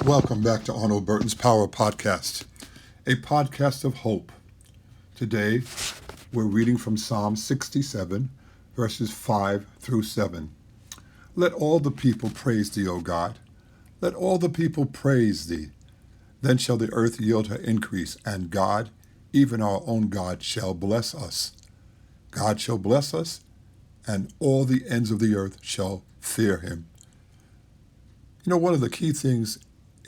Welcome back to Arnold Burton's Power Podcast, a podcast of hope. Today, we're reading from Psalm 67, verses 5 through 7. Let all the people praise thee, O God. Let all the people praise thee. Then shall the earth yield her increase, and God, even our own God, shall bless us. God shall bless us, and all the ends of the earth shall fear him. You know, one of the key things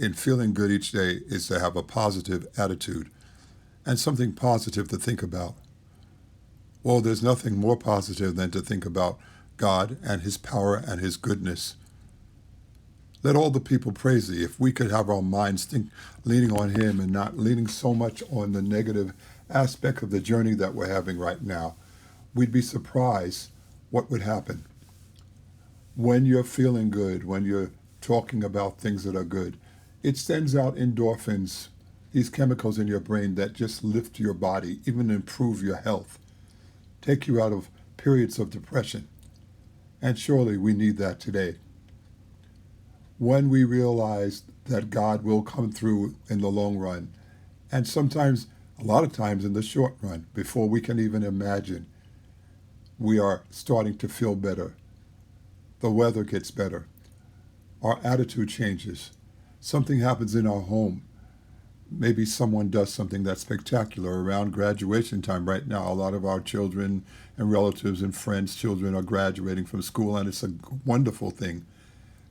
in feeling good each day is to have a positive attitude and something positive to think about. Well, there's nothing more positive than to think about God and his power and his goodness. Let all the people praise thee. If we could have our minds leaning on him and not leaning so much on the negative aspect of the journey that we're having right now, we'd be surprised what would happen. When you're feeling good, when you're talking about things that are good, it sends out endorphins, these chemicals in your brain that just lift your body, even improve your health, take you out of periods of depression. And surely we need that today. When we realize that God will come through in the long run, and sometimes, a lot of times in the short run, before we can even imagine, we are starting to feel better. The weather gets better. Our attitude changes. Something happens in our home. Maybe someone does something that's spectacular. Around graduation time right now, a lot of our children and relatives and friends' children are graduating from school, and it's a wonderful thing.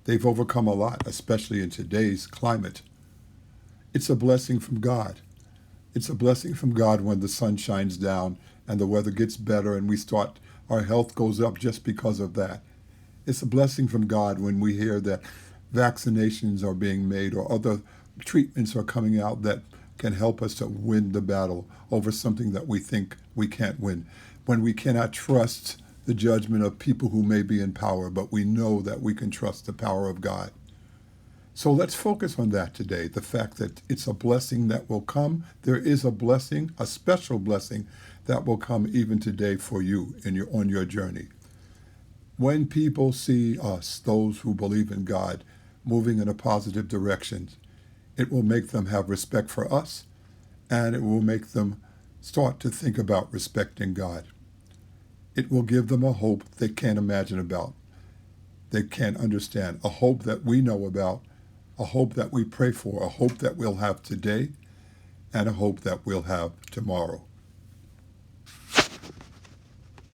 They've overcome a lot, especially in today's climate. It's a blessing from God. It's a blessing from God when the sun shines down and the weather gets better and our health goes up just because of that. It's a blessing from God when we hear that vaccinations are being made or other treatments are coming out that can help us to win the battle over something that we think we can't win. When we cannot trust the judgment of people who may be in power, but we know that we can trust the power of God. So let's focus on that today, the fact that it's a blessing that will come. There is a blessing, a special blessing that will come even today for you on your journey. When people see us, those who believe in God, moving in a positive direction, it will make them have respect for us, and it will make them start to think about respecting God. It will give them a hope they can't imagine about, they can't understand, a hope that we know about, a hope that we pray for, a hope that we'll have today, and a hope that we'll have tomorrow.